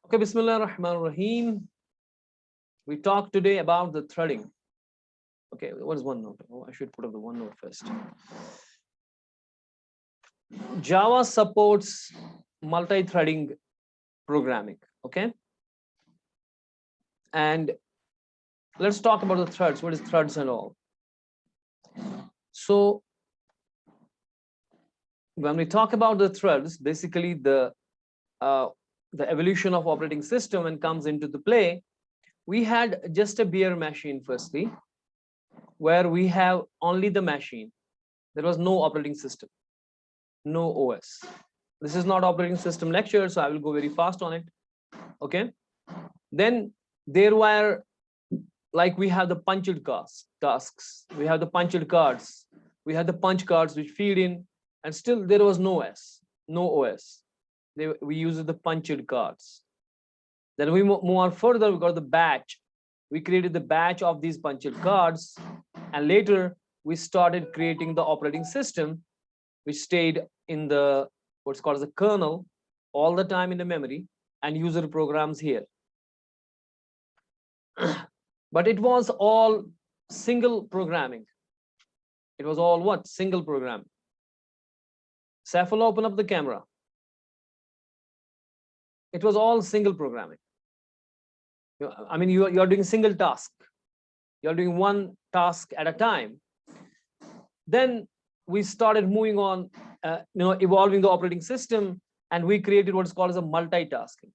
Okay, Bismillah ar-Rahman ar-Rahim. We talk today about the threading. Okay, what is OneNote? Oh, I should put up the OneNote first. Java supports multi-threading programming. Okay, and let's talk about the threads. What is threads and all? So when we talk about the threads, basically the evolution of operating system and comes into the play. We had just a bare machine firstly, where we have only the machine. There was no operating system, no OS. This is not operating system lecture, so I will go very fast on it. Okay. Then there were, like, we have the punched tasks, we have the punched cards, we have the punch cards which feed in, and still there was no OS. We used the punched cards. Then we move on further, we got the batch. We created the batch of these punched cards, and later we started creating the operating system, which stayed in the what's called as the kernel all the time in the memory, and user programs here. But it was all single programming. It was all what? Single programming. Saifullah, open up the camera. It was all single programming. I mean, you are doing single task. You're doing one task at a time. Then we started moving on, evolving the operating system, and we created what's called as a multitasking.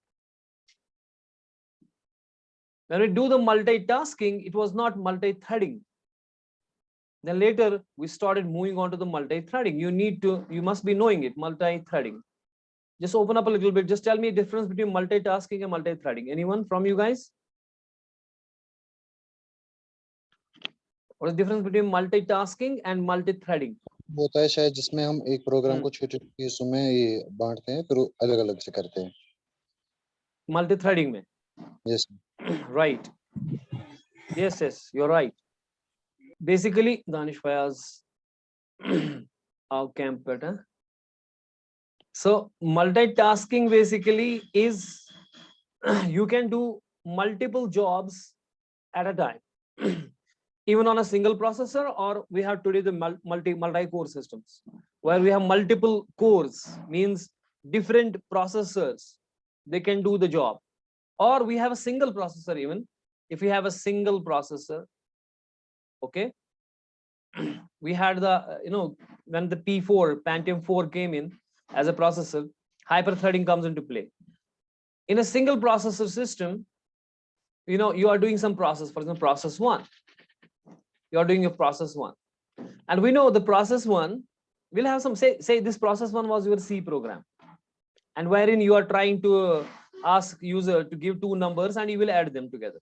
When we do the multitasking, it was not multi-threading. Then later we started moving on to the multi-threading. You must be knowing it, multi-threading. Just open up a little bit. Just tell me a difference between multitasking and multi-threading. Anyone from you guys? What is the difference between multitasking and multi-threading? होता है शायद जिसमें हम एक programme को छोटे-छोटे हिस्सों में ये बांटते हैं फिर अलग-अलग से करते हैं. Multi-threading में. Yes. Right. Yes, you're right. Basically, Danish Fayaz, our camp better. So multitasking basically is you can do multiple jobs at a time, even on a single processor, or we have today the multi-core systems where we have multiple cores, means different processors, they can do the job. Or we have a single processor. Even if we have a single processor, okay, we had the when the P4 Pentium 4 came in as a processor, hyper-threading comes into play. In a single processor system, you are doing some process. For example, process 1, you are doing a process 1, and we know the process 1 will have some, say this process 1 was your C program, and wherein you are trying to ask user to give two numbers and you will add them together.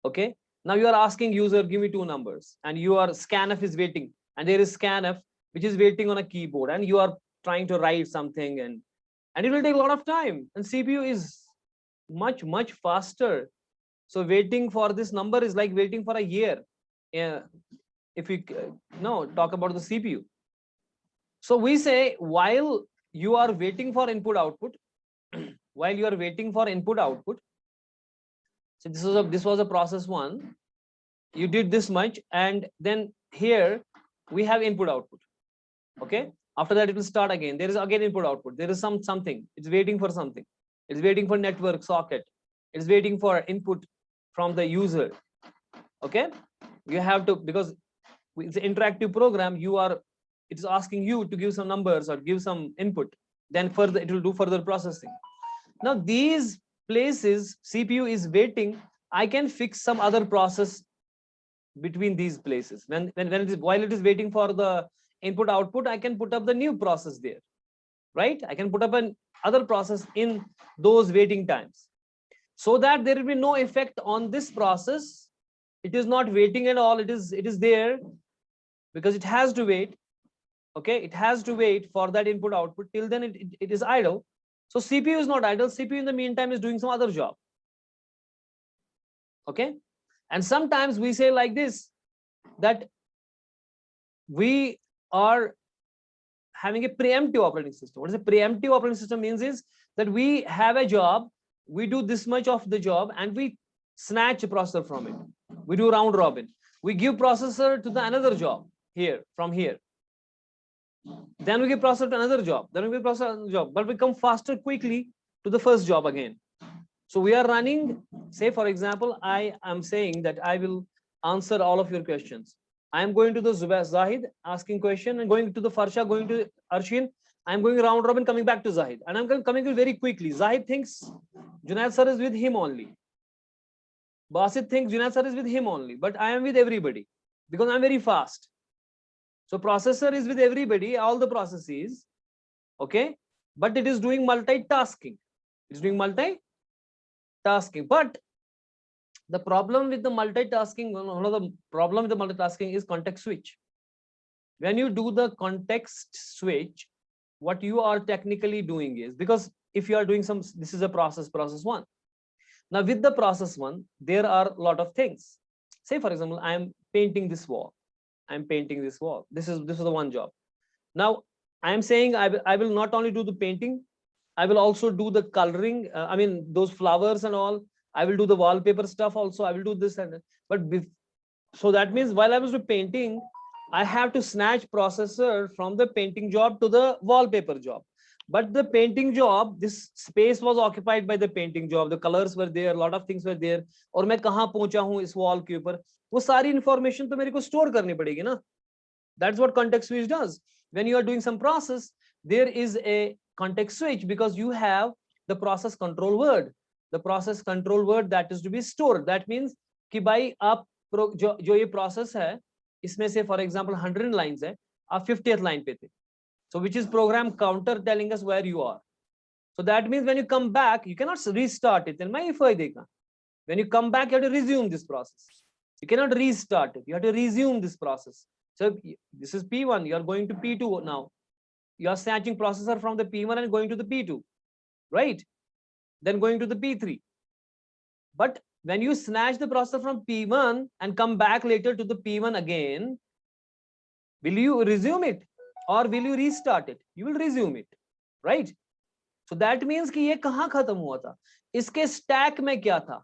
Okay, now you are asking user, give me two numbers, and your scanf is waiting, and there is scanf which is waiting on a keyboard, and you are trying to write something, and it will take a lot of time, and CPU is much faster. So waiting for this number is like waiting for a year, if we talk about the CPU. So we say, while you are waiting for input output, while you are waiting for input output, so this was a process 1, you did this much, and then here we have input output. Okay, after that it will start again. There is again input output. There is something, it's waiting for something. It's waiting for network socket. It's waiting for input from the user. Okay, you have to, because it's an interactive program, it's asking you to give some numbers or give some input, then further it will do further processing. Now these places CPU is waiting, I can fix some other process between these places. While it is waiting for the input output, I can put up the new process there, right? I can put up an other process in those waiting times, so that there will be no effect on this process. It is not waiting at all. It is there because it has to wait. Okay, it has to wait for that input output. Till then it is idle. So CPU is not idle. CPU in the meantime is doing some other job. Okay, and sometimes we say like this, that we are having a preemptive operating system. What is a preemptive operating system means is that we have a job we do this much of the job and we snatch a processor from it. We do round robin. We give processor to the another job here, from here. Then we give processor to another job. Then we give processor another job. But we come faster quickly to the first job again. So we are running, say for example, I am saying that I will answer all of your questions. I am going to the Zahid asking question and going to the Farsha, going to Arshin. I am going round robin, coming back to Zahid. And I'm coming very quickly. Zahid thinks Junaid sir is with him only. Basit thinks Junaid sir is with him only. But I am with everybody because I'm very fast. So processor is with everybody, all the processes. Okay. But it is doing multitasking. It's doing multitasking. But the problem with the multitasking, one of the problem with the multitasking is context switch. When you do the context switch, what you are technically doing is, because if you are doing some, this is a process one. Now with the process one, there are a lot of things. Say for example, I am painting this wall. I'm painting this wall. This is the one job. Now I am saying I will not only do the painting, I will also do the coloring. I mean those flowers and all. I will do the wallpaper stuff also. I will do this and but so that means while I was painting, I have to snatch processor from the painting job to the wallpaper job. But the painting job, this space was occupied by the painting job. The colors were there, a lot of things were there. और मैं कहाँ पहुंचा हूँ इस wall के ऊपर, वो सारी information तो मेरे को store करनी पड़ेगी ना. That's what context switch does. When you are doing some process, there is a context switch because you have the process control word. The process control word that is to be stored. That means कि भाई आप जो ये process है, इसमें से for example 100 lines है, आप 50th line पे थे. So which is program counter telling us where you are. So that means when you come back, you cannot restart it. When you come back, you have to resume this process. You cannot restart it. You have to resume this process. So this is P1. You are going to P2 now. You are snatching processor from the P1 and going to the P2, right? Then going to the P3. But when you snatch the processor from P1 and come back later to the P1 again, will you resume it or will you restart it? You will resume it, right? So that means कि ये कहाँ खत्म हुआ था? इसके stack में क्या था?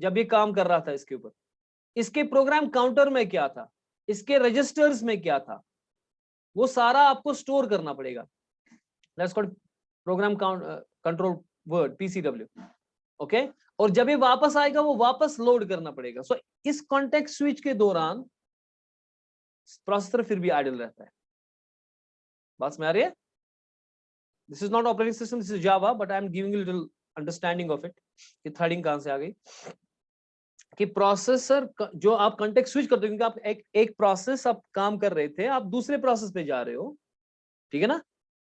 जब ये काम कर रहा था इसके ऊपर, इसके program counter में क्या था? इसके registers में क्या था? वो सारा आपको store करना पड़ेगा. That's called program control word, PCW. Okay? और जब ये वापस आएगा वो वापस लोड करना पड़ेगा. So इस context switch के दौरान प्रोसेसर फिर भी आइडल रहता है. बात में आ रही है? This is not operating system, this is Java, but I am giving you a little understanding of it. कि थ्रेडिंग कहां से आ गई? कि प्रोसेसर जो आप context switch करते हो, क्योंकि आप एक प्रोसेस आप काम कर रहे थे, आप दूसरे प्रोसेस पे जा रहे हो, ठीक है ना?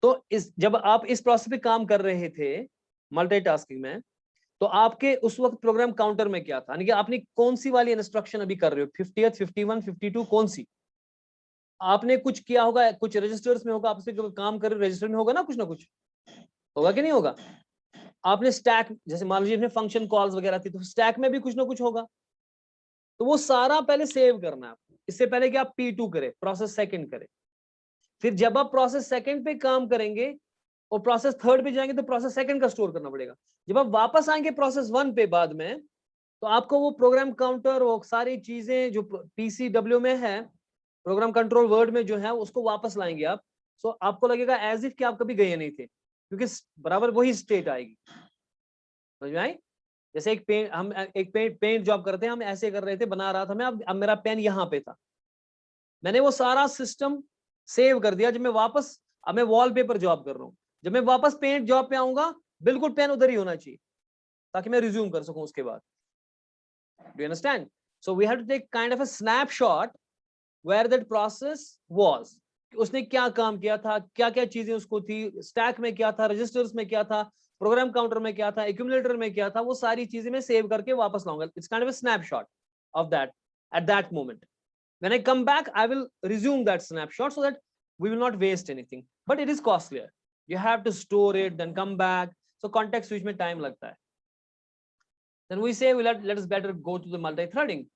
तो जब आप इस प्रोसेस पे काम कर रहे थे मल्टीटास्किंग में, तो आपके उस वक्त प्रोग्राम काउंटर में क्या था? यानी कि आपने कौन सी वाली इंस्ट्रक्शन अभी कर रहे हो? 50th, 51, 52 कौन सी? आपने कुछ किया होगा, कुछ रजिस्टर्स में होगा, आपसे काम कर रहे रजिस्टर में होगा ना कुछ होगा कि नहीं होगा? आपने स्टैक, जैसे मान लीजिए फंक्शन कॉल्स वगैरह थी, तो स्टैक में भी कुछ ना कुछ होगा. तो वो सारा पहले सेव करना है आपको. इससे पहले कि आप P2 करें, प्रोसेस सेकंड करें. फिर जब आप प्रोसेस सेकंड पे काम करेंगे और प्रोसेस थर्ड पे जाएंगे तो प्रोसेस सेकंड का स्टोर करना पड़ेगा. जब आप वापस आएंगे प्रोसेस 1 पे बाद में, तो आपको वो प्रोग्राम काउंटर, वो सारी चीजें जो PCW में है, प्रोग्राम कंट्रोल वर्ड में जो है, उसको वापस लाएंगे आप. सो आपको लगेगा एज इफ कि आप कभी गए नहीं थे, क्योंकि बराबर वही स्टेट आएगी. समझ में आई? जैसे हम एक पेंट जॉब करते हैं, हम ऐसे कर रहे थे, बना रहा था मैं, अब मेरा पेन यहाँ पे था, मैंने वो सारा सिस्टम सेव कर दिया. जब मैं वापस, अब मैं वॉलपेपर जॉब कर रहा हूँ, जब मैं वापस पेंट जॉब पे आऊंगा, बिल्कुल पेन उधर ही होना चाहिए ताकि मैं रिज्यूम कर सकूं उसके बाद. Do you understand? So we have to take kind of a snapshot where that process was. उसने क्या काम किया था, क्या क्या चीजें उसको थी, स्टैक में क्या था, रजिस्टर्स में क्या था, प्रोग्राम काउंटर में क्या था, एक्यूमुलेटर में क्या था, वो सारी चीजें मैं सेव करके वापस लाऊंगा. It's kind of a snapshot of that at that moment. When I come back, I will resume that snapshot so that we will not waste anything. But it is costlier. You have to store it, then come back. So context switch में time लगता है. Then we say, well, let us better go to the multi-threading.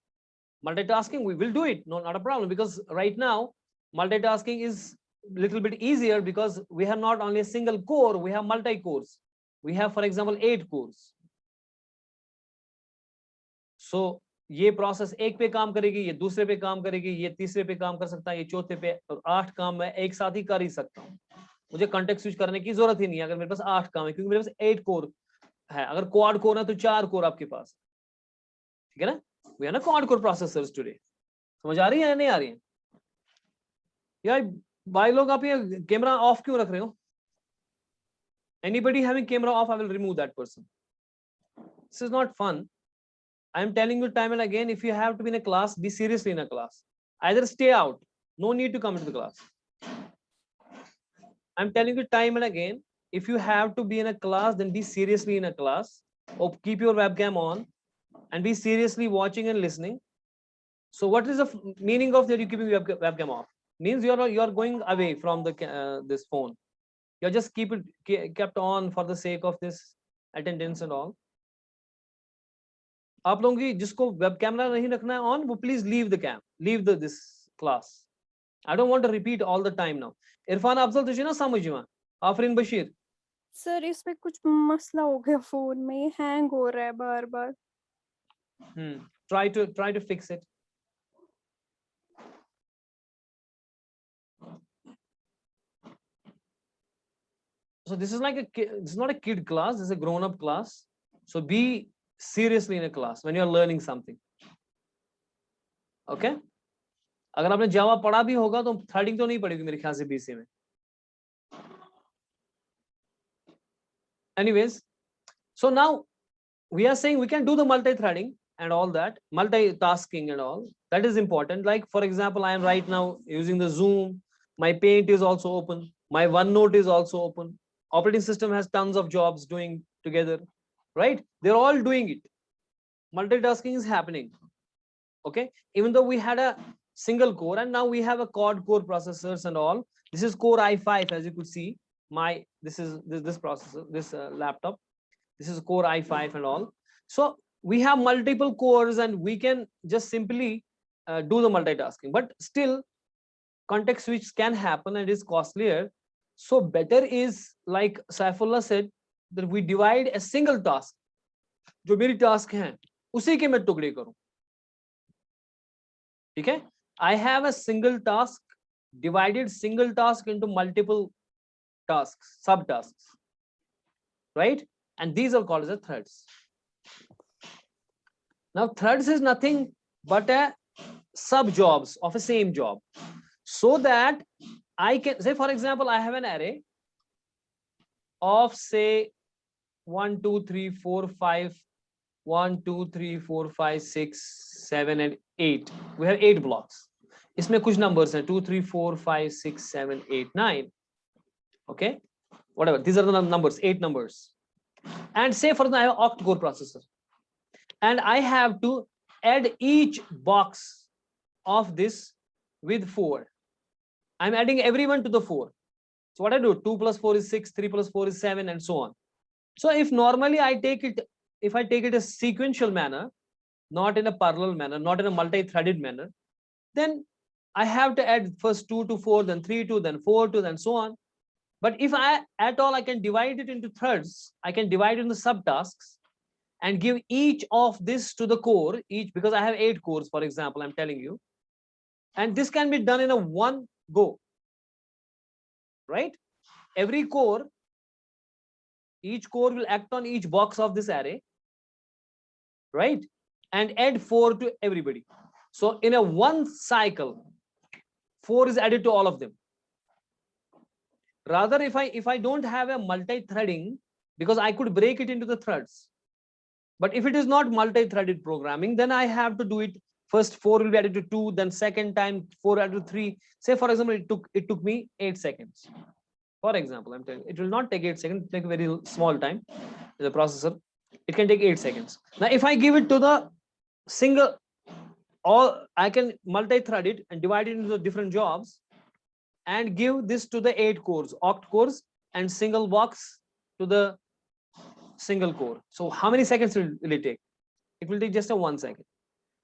Multitasking, we will do it, no, not a problem, because right now multitasking is a little bit easier because we have not only a single core, we have multi cores. We have, for example, 8 cores. सो ये process एक पे काम करेगी, ये दूसरे पे काम करेगी, ये तीसरे पे काम कर सकता है, ये चौथे पे, और 8 काम मैं एक साथ ही कर ही सकता हूँ। मुझे कॉन्टेक्स्ट स्विच करने की जरूरत ही नहीं है अगर मेरे पास 8 काम है, क्योंकि मेरे पास 8 कोर है। अगर क्वाड कोर है तो 4 कोर आपके पास, ठीक है ना। वी आर ना क्वाड कोर प्रोसेसर्स टुडे। समझ आ रही है या नहीं आ रही है यार? भाई लोग आप ये कैमरा ऑफ क्यों रख रहे हो? Anybody having camera off, I will remove that person. This is not fun. I am telling you time and again, if you have to be in a class, be seriously in a class. Either stay out, no need to come into the class. I'm telling you time and again, if you have to be in a class, then be seriously in a class, or keep your webcam on and be seriously watching and listening. So what is the meaning of that you keeping your webcam off? Means you are going away from the this phone. You're just kept on for the sake of this attendance and all. आप लोगों की जिसको web camera नहीं रखना है on, वो please leave this class. I don't want to repeat all the time now. Irfan Afzal तुझे ना समझ में, आफरीन बशीर. सर इसमें कुछ मसला हो गया, फोन में ये हैंग हो रहा है बार बार. Try to fix it. So this is like this is not a kid class, this is a grown up class. So be seriously in a class when you are learning something. Okay? अगर आपने जावा पढ़ा भी होगा तो threading तो नहीं पड़ेगी मेरे ख्याल से बीसी में. Anyways, so now we are saying we can do the multi-threading and all that, multitasking and all. That is important. Like for example, I am right now using the Zoom. My Paint is also open. My OneNote is also open. Operating system has tons of jobs doing together, right? They're all doing it. Multitasking is happening. Okay, even though we had a single core and now we have a quad core processors and all. This is Core i5, as you could see. This is this processor, this laptop. This is Core i5 and all. So we have multiple cores and we can just simply do the multitasking, but still context switch can happen and is costlier. So better is, like Saifullah said, that we divide a single task. जो मेरी task है उसी के मैं टुकड़े करूं. ठीक है? I have a single task, divided single task into multiple tasks, subtasks, right? And these are called as the threads. Now threads is nothing but a sub jobs of a same job, so that I can say, for example, I have an array of say 1 2 3 4 5 1 2 3 4 5 6 7 and 8. We have 8 blocks. इसमें कुछ numbers हैं 2 3 4 5 6 7 8 9. Okay, whatever, these are the numbers, 8 numbers. And say for example I have an octa-core processor and I have to add each box of this with 4. I'm adding everyone to the 4. So what I do, 2 plus 4 is 6, 3 plus 4 is 7 and so on. So if normally I take it, if I take it a sequential manner, not in a parallel manner, not in a multi-threaded manner, then I have to add first 2 to 4, then 3 to, then 4 to, then so on. But if I at all, I can divide it into threads, I can divide it into subtasks and give each of this to the core, each, because I have 8 cores, for example, I'm telling you. And this can be done in a one go, right? Every core, each core will act on each box of this array, right? And add 4 to everybody. So in a one cycle, 4 is added to all of them. Rather, if I don't have a multi-threading, because I could break it into the threads. But if it is not multi-threaded programming, then I have to do it. First 4 will be added to 2, then second time 4 added to 3. Say for example, it took me 8 seconds. For example, I'm telling you, it will not take 8 seconds, take a very small time. The processor, it can take 8 seconds. Now, if I give it to the single, or I can multi-thread it and divide it into the different jobs and give this to the 8 cores, oct cores, and single box to the single core. So how many seconds will it take? It will take just a 1 second.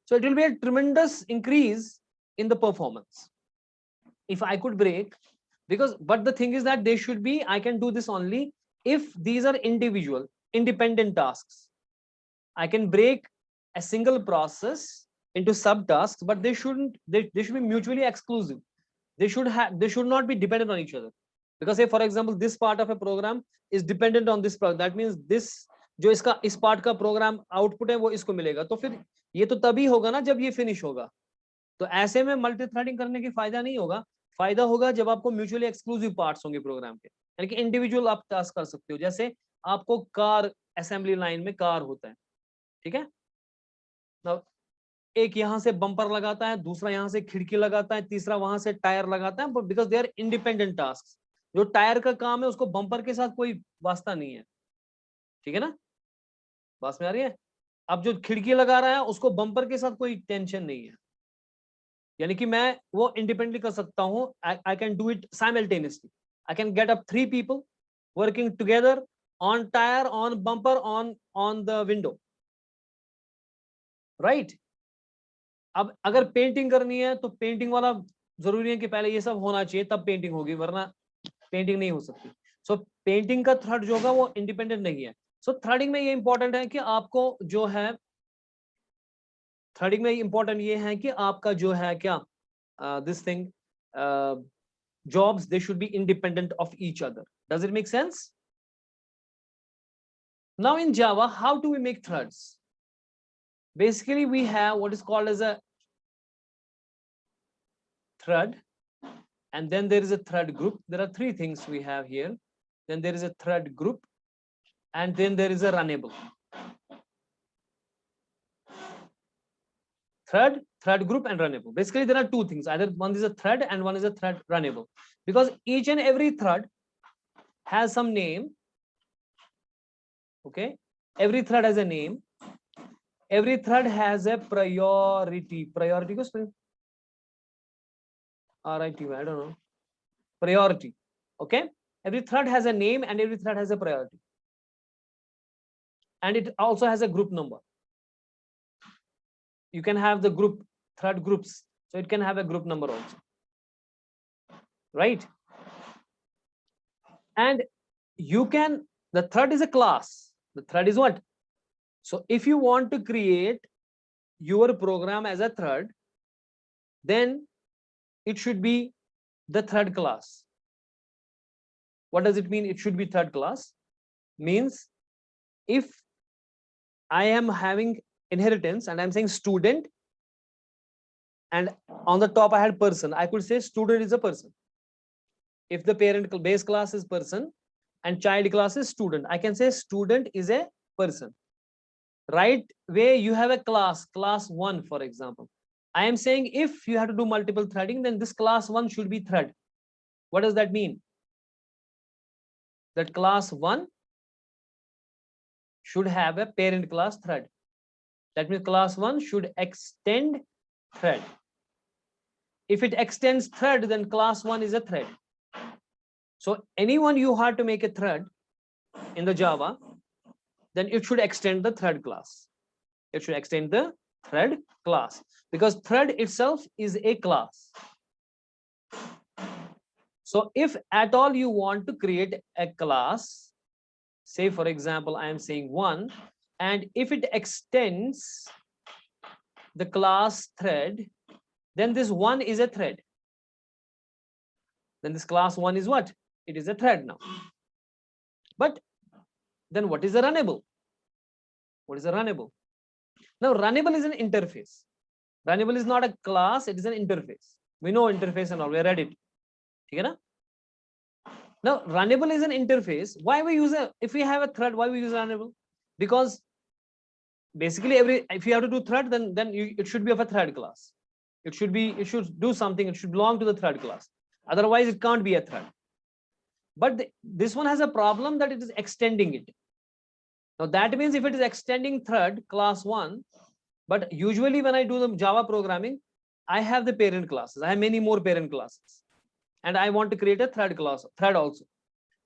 So it will be a tremendous increase in the performance if I could break, because, but the thing is that they should be, I can do this only if these are individual, independent tasks. I can break a single process into subtasks, but they shouldn't, they should be mutually exclusive. They should not be dependent on each other. Because say for example this part of a program is dependent on this part, that means this जो इसका इस part का programme output है वो इसको मिलेगा, तो फिर ये तो तभी होगा ना जब ये फिनिश होगा। तो ऐसे में मल्टी थ्रेडिंग करने की फायदा नहीं होगा, फायदा होगा जब आपको म्यूचुअली एक्सक्लूसिव पार्ट्स होंगे प्रोग्राम के, यानी कि इंडिविजुअल आप टास्क कर सकते हो। जैसे आपको कार असेंबली लाइन में कार होता है, ठीक है, एक यहाँ से बम्पर लगाता है, दूसरा यहाँ से खिड़की लगाता है, तीसरा वहां से टायर लगाता है, because they are independent task. जो टायर का काम है उसको बम्पर के साथ कोई वास्ता नहीं है, ठीक है ना, बात में आ रही है। अब जो खिड़की लगा रहा है उसको बम्पर के साथ कोई टेंशन नहीं है, यानी कि मैं वो इंडिपेंडेंटली कर सकता हूँ। I can do it simultaneously, I can get up 3 people working together on tyre, on bumper, on the window, right. अब अगर पेंटिंग करनी है तो पेंटिंग वाला जरूरी है कि पहले ये सब होना चाहिए तब पेंटिंग होगी, वरना पेंटिंग नहीं हो सकती। सो पेंटिंग का थ्रेड जो होगा वो इंडिपेंडेंट नहीं है। सो थ्रेडिंग में ये इंपॉर्टेंट है कि आपको जो है, थ्रेडिंग में इंपॉर्टेंट ये है कि आपका जो है क्या, this thing, jobs they should be independent of each other. Does it make sense? Now in Java, how do we make threads? Basically we have what is called as a thread, and then there is a thread group. There are 3 things we have here. Then there is a thread group, and then there is a runnable. Thread group and runnable. Basically there are 2 things, either one is a thread and one is a thread runnable, because each and every thread has some name. Okay, every thread has a name, every thread has a priority. Priority ko spell RIT, I don't know, priority. Okay, every thread has a name and every thread has a priority, and it also has a group number. You can have the group thread groups, so it can have a group number also, right? And you can, the thread is a class. The thread is what? So if you want to create your program as a thread, then it should be the thread class. What does it mean it should be thread class? Means if I am having inheritance and I'm saying student, and on the top I had person, I could say student is a person. If the parent base class is person and child class is student, I can say student is a person. Right way you have a class 1, for example. I am saying if you have to do multiple threading, then this class 1 should be thread. What does that mean? That class 1 should have a parent class thread. That means class 1 should extend thread. If it extends thread, then class 1 is a thread. So anyone you have to make a thread in the Java, then it should extend the thread class. It should extend the thread class, because thread itself is a class. So if at all you want to create a class, say for example, I am saying 1, and if it extends the class thread, then this 1 is a thread. Then this class 1 is what? It is a thread now. But then what is a runnable? What is a runnable? Now runnable is an interface. Runnable is not a class, it is an interface. We know interface and all, we read it. Okay, now runnable is an interface. Why we use if we have a thread, why we use runnable? Because basically if you have to do thread, then it should be of a thread class. It should do something, it should belong to the thread class. Otherwise it can't be a thread. But this one has a problem that it is extending it. Now that means if it is extending thread class 1, but usually when I do the Java programming, I have the parent classes. I have many more parent classes, and I want to create a thread class, thread also.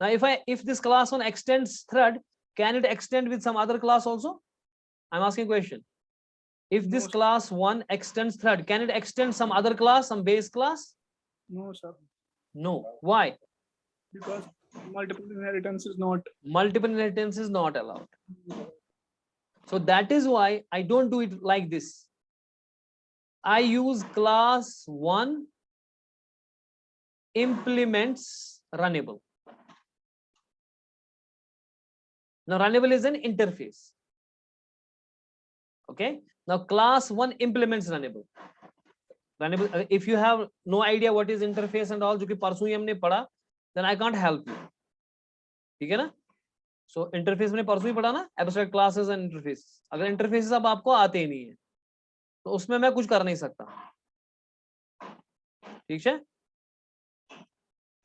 Now if this class 1 extends thread, can it extend with some other class also? I'm asking a question. If this class 1 extends thread, can it extend some other class, some base class? No, sir. No. Why? Because multiple inheritance is not. Multiple inheritance is not allowed. So that is why I don't do it like this. I use class 1 implements runnable. Now runnable is an interface. Okay. Now class 1 implements runnable. Runnable. If you have no idea what is interface and all, जो कि परसों ही हमने पढ़ा, then I can't help you. ठीक है ना? So interface मैंने परसों ही पढ़ा ना, abstract classes and interface. अगर interfaces अब आपको आते ही नहीं है, तो उसमें मैं कुछ कर नहीं सकता. ठीक है?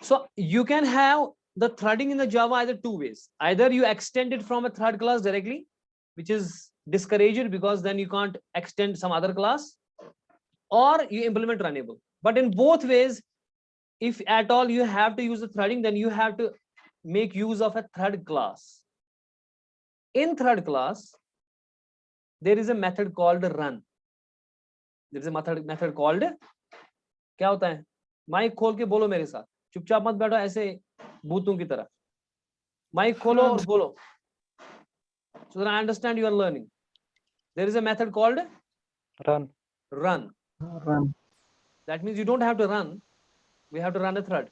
So you can have the threading in the Java either two ways. Either you extend it from a thread class directly, which is discouraged because then you can't extend some other class, or you implement runnable. But in both ways, if at all you have to use the threading, then you have to make use of a thread class. In thread class, there is a method called run. There is a method called, क्या होता है? Mic खोल के बोलो मेरे साथ, चुपचाप मत बैठो ऐसे भूतों की तरह. माइक खोलो और बोलो, so that I understand you are learning. There is a method called Run. Run. That means you don't have to run. We have to run a thread,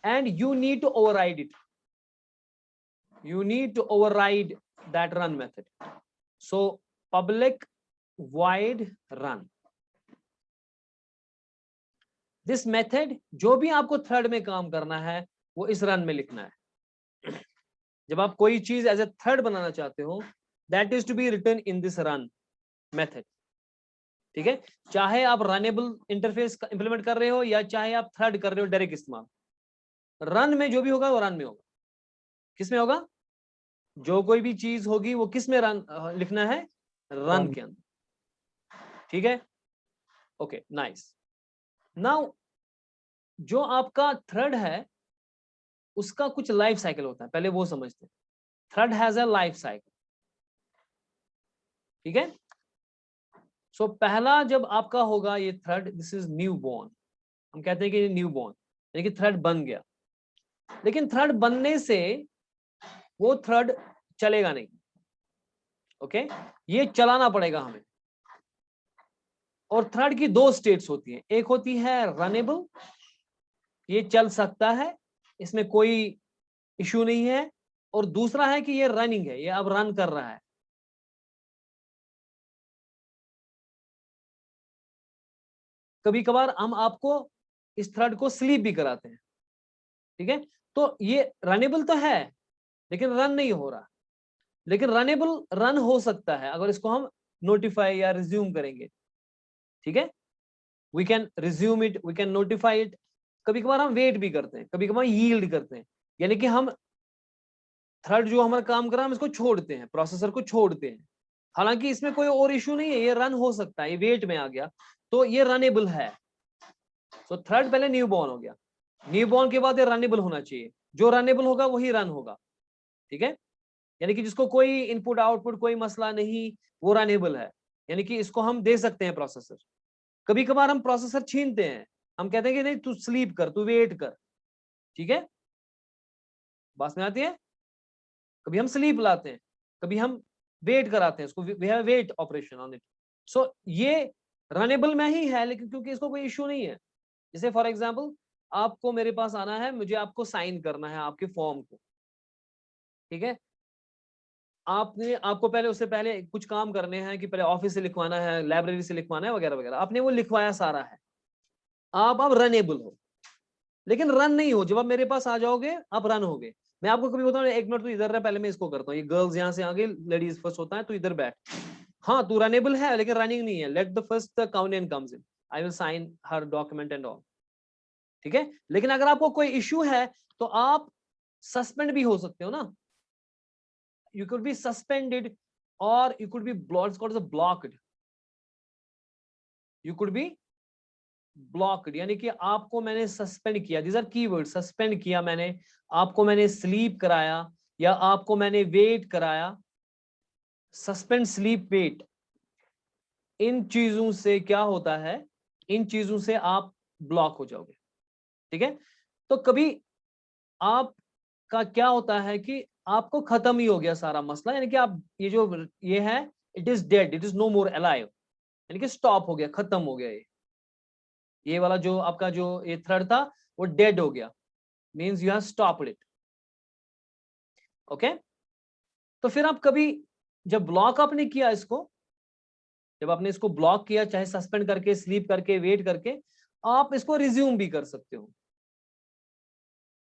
and you need to override it. You need to override that run method. So public void run. This method, जो भी आपको thread में काम करना है, वो इस run में लिखना है. जब आप कोई चीज एज ए थ्रेड बनाना चाहते हो, that is to be written in this run method. ठीक है? चाहे आप रनेबल इंटरफेस इंप्लीमेंट कर रहे हो या चाहे आप थ्रेड कर रहे हो डायरेक्ट इस्तेमाल, रन में जो भी होगा वो रन में होगा. किस में होगा? जो कोई भी चीज होगी वो किस में रन लिखना है? रन के अंदर. ठीक है? Okay, nice. नाउ जो आपका थ्रेड है उसका कुछ लाइफ साइकिल होता है, पहले वो समझते हैं. Thread has a life cycle. ठीक है? सो पहला जब आपका होगा ये thread, this is new born. हम कहते हैं कि ये न्यू बॉर्न, यानी कि थ्रेड बन गया. लेकिन थ्रेड बनने से वो थ्रेड चलेगा नहीं. ओके, ये चलाना पड़ेगा हमें. और थ्रेड की दो स्टेट्स होती हैं. एक होती है रनेबल, ये चल सकता है, इसमें कोई इश्यू नहीं है. और दूसरा है कि ये रनिंग है, ये अब रन कर रहा है. कभी कभार हम आपको इस थ्रेड को स्लीप भी कराते हैं. ठीक है? तो ये रनेबल तो है लेकिन रन नहीं हो रहा. लेकिन रनेबल रन हो सकता है अगर इसको हम नोटिफाई या रिज्यूम करेंगे. ठीक है? We can resume it, we can notify it. कभी कभार हम वेट भी करते हैं, कभी कभार यील्ड करते हैं, यानी कि हम थ्रेड जो हमारा काम कर रहा है हम इसको छोड़ते हैं, प्रोसेसर को छोड़ते हैं. हालांकि इसमें कोई और इश्यू नहीं है, ये रन हो सकता है, ये वेट में आ गया तो ये रनेबल है. तो थ्रेड पहले न्यू बॉर्न हो गया, न्यू बॉर्न के बाद ये रनेबल होना चाहिए. जो रनेबल होगा वही रन होगा. ठीक है? यानी कि जिसको कोई इनपुट आउटपुट कोई मसला नहीं, वो रनेबल है. यानी कि इसको हम दे सकते हैं प्रोसेसर. कभी कभार हम प्रोसेसर छीनते हैं, हम कहते हैं कि नहीं तू स्लीप कर, तू वेट कर. ठीक है? बात में आती है? कभी हम स्लीप लाते हैं, कभी हम वेट कराते हैं, इसको we have wait operation on it. So ये रनेबल में ही है, लेकिन क्योंकि इसको कोई इश्यू नहीं है. जैसे फॉर एग्जांपल आपको मेरे पास आना है, मुझे आपको साइन करना है आपके फॉर्म को. ठीक है? आपको पहले, उससे पहले कुछ काम करने हैं कि पहले ऑफिस से लिखवाना है, लाइब्रेरी से लिखवाना है, वगैरह वगैरह. आपने वो लिखवाया सारा है, आप अब रनेबल हो. लेकिन रन नहीं हो. जब आप मेरे पास आ जाओगे आप रन हो गए. मैं आपको कभी बताऊं, एक मिनट तू इधर रह, पहले मैं इसको करता हूँ. ये गर्ल्स यहाँ से आगे, लेडीज फर्स्ट होता है, तो इधर बैठ. हाँ, तू रनेबल है लेकिन रनिंग नहीं है. Let the first content comes in, I will sign her document and all. ठीक है? लेकिन अगर आपको कोई इश्यू है तो आप सस्पेंड भी हो सकते हो ना. You could be suspended or you could be blocked. It's called as a blocked. You could be blocked. यानी कि आपको मैंने सस्पेंड किया. These are keywords. सस्पेंड किया मैंने, आपको मैंने स्लीप कराया या आपको मैंने वेट कराया. सस्पेंड, स्लीप, वेट, इन चीजों से क्या होता है? इन चीजों से आप ब्लॉक हो जाओगे. ठीक है? तो कभी आपका क्या होता है कि आपको खत्म ही हो गया सारा मसला, यानी कि आप ये है it is dead, it is no more alive, यानी कि स्टॉप हो गया, खत्म हो गया ये वाला जो आपका जो ये थ्रेड था वो डेड हो गया, means you have stopped it. Okay, तो फिर आप कभी जब ब्लॉक आपने किया इसको, जब आपने इसको ब्लॉक किया, चाहे सस्पेंड करके, स्लीप करके, वेट करके, आप इसको रिज्यूम भी कर सकते हो।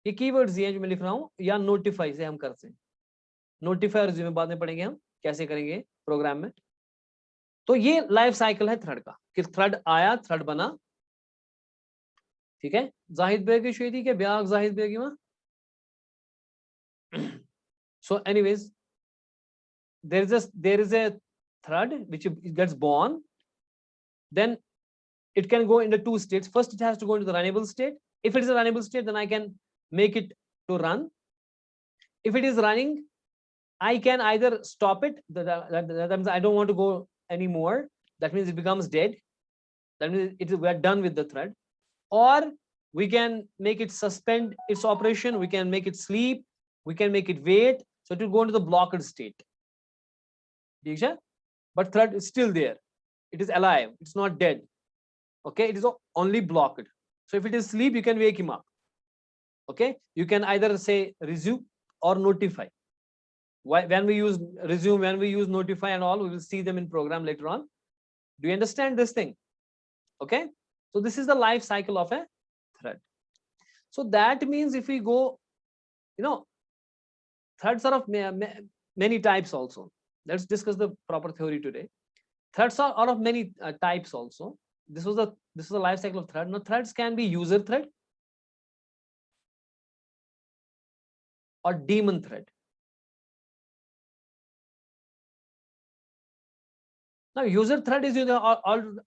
ये कीवर्ड्स ये जो मैं लिख रहा हूं, या नोटिफाई से हम करते हैं, नोटिफाई और रिज्यूम बाद में पढ़ेंगे हम कैसे करेंगे प्रोग्राम में। तो ये लाइफ साइकिल है थ्रेड का, कि थ्रेड आया, थ्रेड बना, ठीक है। जाहिद बेग की शुरू के ब्याह जाहिद बेग में। So anyways, there is a thread which gets born, then it can go into two states. First, it has to go into the runnable state. If it is a runnable state, then I can make it to run. If it is running, I can either stop it, that means I don't want to go anymore, that means it becomes dead, that means we are done with the thread. Or we can make it suspend its operation, we can make it sleep, we can make it wait, so it will go into the blocked state. But thread is still there, it is alive, it's not dead. Okay, it is only blocked. So if it is sleep, you can wake him up. Okay, you can either say resume or notify. When we use resume, when we use notify and all, we will see them in program later on. Do you understand this thing? Okay, so this is the life cycle of a thread. So that means if we go, threads are of many types also. Let's discuss the proper theory today. Threads are of many types also. This was the life cycle of thread. Now threads can be user thread or daemon thread. Now user thread is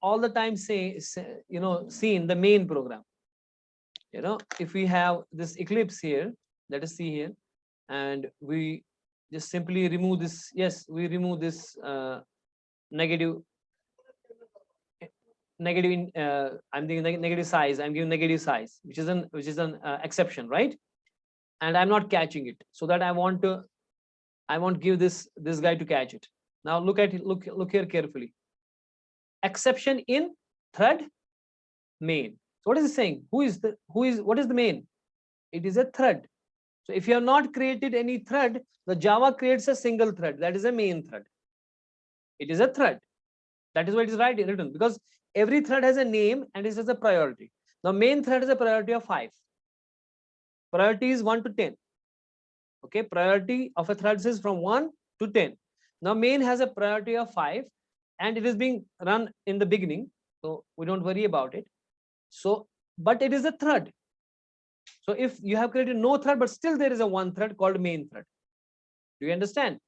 all the time seen the main program. If we have this Eclipse here, let us see here, and we just simply remove this. Yes, we remove this negative I'm thinking negative size, I'm giving negative size, which is an exception, right? And I'm not catching it, so that I won't give this guy to catch it. Now look at it, look here carefully. Exception in thread main. So what is it saying? What is the main? It is a thread. So if you have not created any thread, the Java creates a single thread, that is a main thread. It is a thread. That is why it is written, because every thread has a name and it has a priority. The main thread has a priority of 5. Priority is 1 to 10. Okay, priority of a thread is from 1 to 10. Now main has a priority of 5 and it is being run in the beginning, so we don't worry about it. So, but it is a thread. So if you have created no thread, but still there is a one thread called main thread. Do you understand?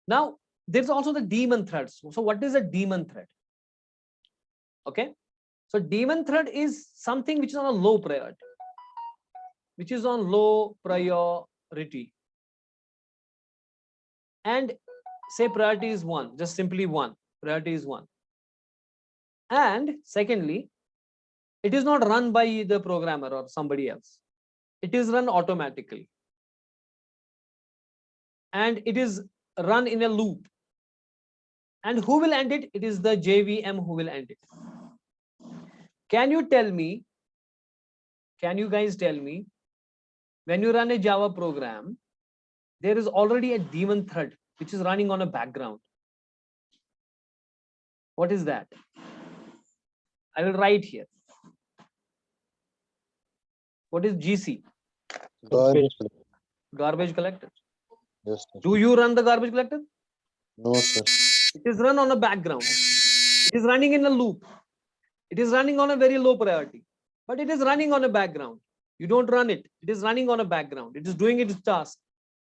Now there's also the daemon threads. So what is a daemon thread? Okay, so daemon thread is something which is on a low priority, which is on low priority, and say priority is 1, just simply 1, priority is 1. And secondly, it is not run by the programmer or somebody else, it is run automatically, and it is run in a loop. And who will end it? It is the JVM who will end it. Can you guys tell me, when you run a Java program, there is already a daemon thread which is running on a background. What is that? I will write here. What is GC? Garbage collector. Yes, sir. Do you run the garbage collector? No, sir. It is run on a background. It is running in a loop. It is running on a very low priority, but it is running on a background. You don't run it. It is running on a background. It is doing its task.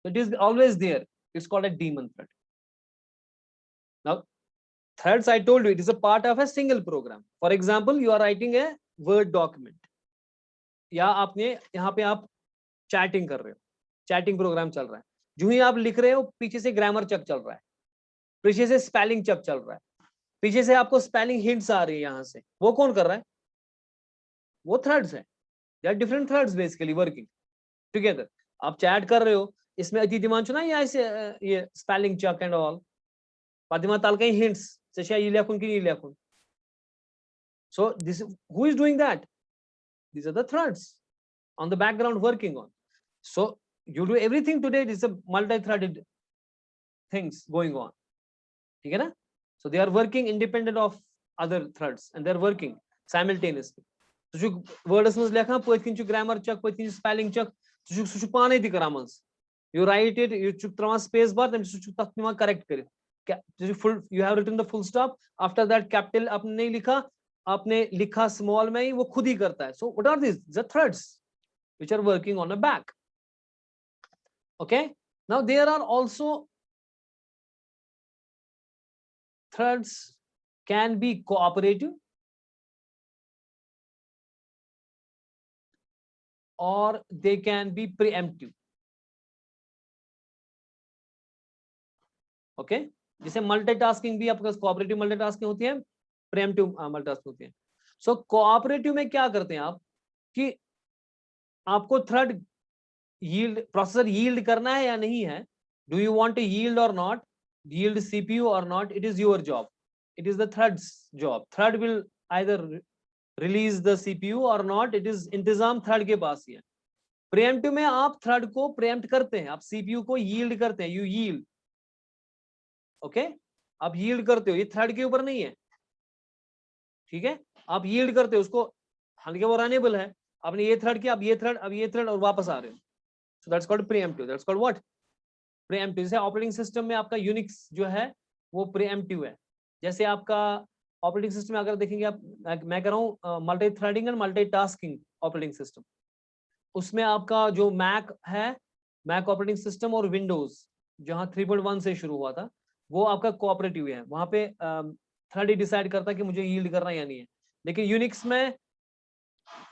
It is always there. It's called a daemon thread. Now, threads, I told you, it is a part of a single program. For example, you are writing a Word document. या आपने यहाँ पे आप chatting कर रहे हो, chatting programme चल रहा है, जो ही आप लिख रहे हो पीछे से ग्रामर चेक चल रहा है, पीछे से स्पेलिंग चेक चल रहा है, पीछे से आपको स्पेलिंग हिंट्स आ रही है यहाँ से, वो कौन कर रहा है? वो थ्रेड्स है. There are different threads basically working. Together. आप चैट कर रहे हो, इसमें अतिदिमांशु ना ये स्पेलिंग चेक एंड ऑल पदिमा ताल कहीं हिंट्स से ये लिखूं कि नहीं लिखूं। So this who is doing that? These are the threads on the background working on. So you do everything today. It is a multi-threaded things going on. ठीक है ना? So they are working independent of other threads and they are working simultaneously. So जो words में लिखा पहले जो grammar check, पहले spelling check, जो पाने थी करामंस. You write it, you चुक त्रामा space bar, then जो तक निमा correct करे. Full, you have written the full stop. After that capital आपने नहीं लिखा, आपने लिखा small में ही वो खुद ही करता है. So what are these? The threads which are working on the back. Okay. Now there are also threads can be cooperative or they can be preemptive. Okay. जैसे मल्टीटास्किंग भी आपके पास कोऑपरेटिव मल्टीटास्किंग होती है, प्रीएम्प्टिव मल्टीटास्किंग होती है. सो cooperative में क्या करते हैं आप कि आपको थ्रेड यील्ड प्रोसेसर यील्ड करना है या नहीं है, do you want to yield or not, yield CPU or not, it is your job, it is the thread's job. Thread will either release the CPU or not, it is इंतजाम thread के पास ही है. Pre-emptive में आप thread को pre-empt करते हैं, आप सीपीयू को यील्ड करते हैं, यू यील्ड. ओके आप यील्ड करते हो, ये थ्रेड के ऊपर नहीं है. ठीक है, आप यील्ड करते हो उसको, हालांकि वो रनेबल है, आपने ये थ्रेड किया, अब ये थ्रेड, अब ये थ्रेड, और वापस आ रहे हो. So that's called pre-emptive. That's called what? Pre-emptive. जैसे ऑपरेटिंग सिस्टम में आपका यूनिक्स जो है वो प्रीएम्प्टिव है. जैसे आपका ऑपरेटिंग सिस्टम में अगर देखेंगे आप, मैं कह रहा हूँ multi threading and multitasking operating system, उसमें आपका जो मैक है, मैक ऑपरेटिंग सिस्टम, और विंडोज जहां 3.1 से शुरू हुआ था, वो आपका कोऑपरेटिव है. वहां पे थ्रेड ही डिसाइड करता है कि मुझे यील्ड करना है या नहीं है. लेकिन यूनिक्स में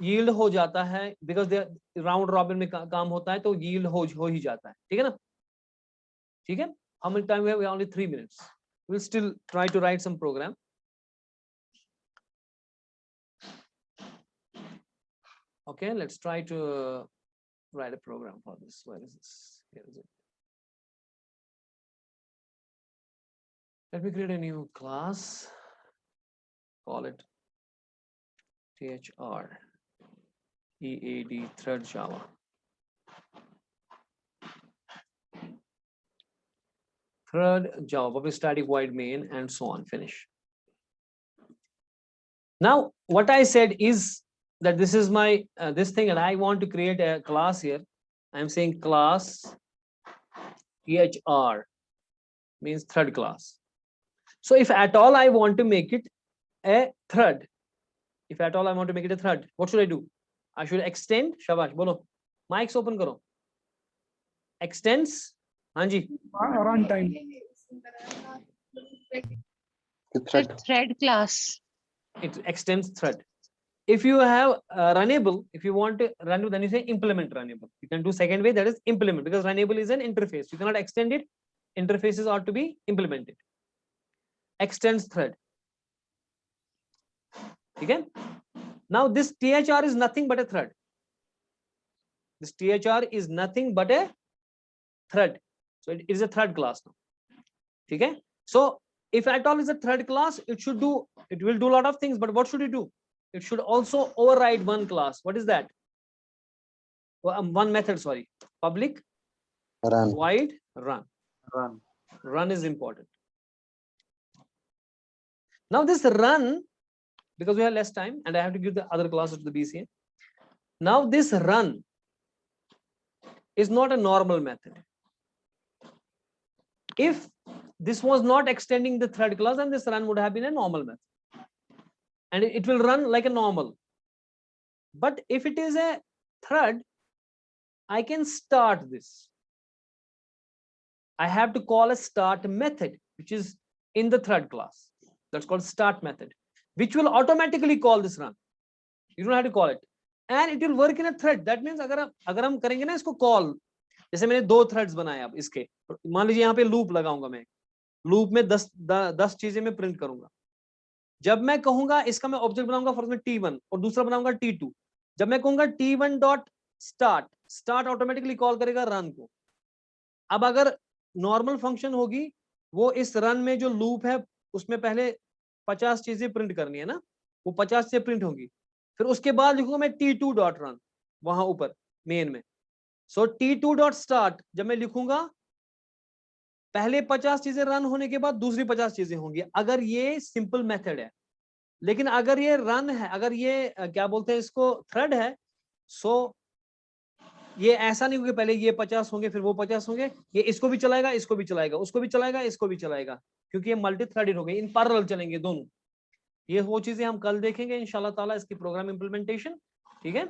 यील्ड हो जाता है, बिकॉज राउंड रॉबिन में काम होता है, तो यील्ड हो ही जाता है. ठीक है ना? ठीक है. How much time we have? Only 3 minutes. We'll still try to write some program. Okay, let's try to write a program for this. Where is this? Here is it. Let me create a new class, call it THR EAD thread Java. Thread Java, public static void main, and so on. Finish. Now, what I said is that this is my this thing, and I want to create a class here. I'm saying class THR means thread class. So if at all I want to make it a thread, if at all I want to make it a thread, what should I do? I should extend. Shabash, bolo. Mics open karo. Extends. Hanji. Run time. Thread class. It extends thread. If you have runnable, if you want to run, then you say implement runnable. You can do second way, that is implement, because runnable is an interface. You cannot extend it. Interfaces ought to be implemented. Extends thread. Okay. Now this THR is nothing but a thread. This THR is nothing but a thread. So it is a thread class now. Okay. So if at all is a thread class, it will do a lot of things, but what should it do? It should also override one class. What is that? One method, sorry. Public run. void run. Run. Run is important. Now this run, because we have less time and I have to give the other classes to the BCA. Now this run is not a normal method. If this was not extending the thread class, then this run would have been a normal method. And it will run like a normal. But if it is a thread, I can start this. I have to call a start method, which is in the thread class. That's called start method, which will automatically call this run. You don't have to call it. And it will work in a thread. That means अगर हम करेंगे ना इसको call, जैसे मैंने 2 threads बनाए अब इसके, मान लीजिए यहाँ पे loop लगाऊंगा मैं, loop में 10 चीजें मैं print करूंगा. जब मैं कहूंगा इसका मैं ऑब्जेक्ट बनाऊंगा फॉर T1 और दूसरा बनाऊंगा T2. जब मैं कहूंगा T1 dot start automatically call करेगा रन को। अब अगर नॉर्मल फंक्शन होगी, वो इस रन में जो लूप है उसमें पहले 50 चीजें प्रिंट करनी है ना, वो 50 से प्रिंट होंगी, फिर उसके बाद लिखूंगा मैं T2 डॉट रन वहां ऊपर मेन में। सो T2 डॉट स्टार्ट जब मैं लिखूंगा, पहले 50 चीजें रन होने के बाद दूसरी 50 चीजें होंगी, अगर ये सिंपल मेथड है। लेकिन अगर ये रन है, अगर ये क्या बोलते हैं इसको, थ्रेड है, सो ये ऐसा नहीं होगा पहले ये 50 होंगे फिर वो 50 होंगे, ये इसको भी चलाएगा, इसको भी चलाएगा, उसको भी चलाएगा, इसको भी चलाएगा, क्योंकि ये मल्टी थ्रेडेड हो गए, इन पैरेलल चलेंगे दोनों। ये वो चीजें हम कल देखेंगे इंशाल्लाह ताला, इसकी प्रोग्राम इंप्लीमेंटेशन। ठीक है।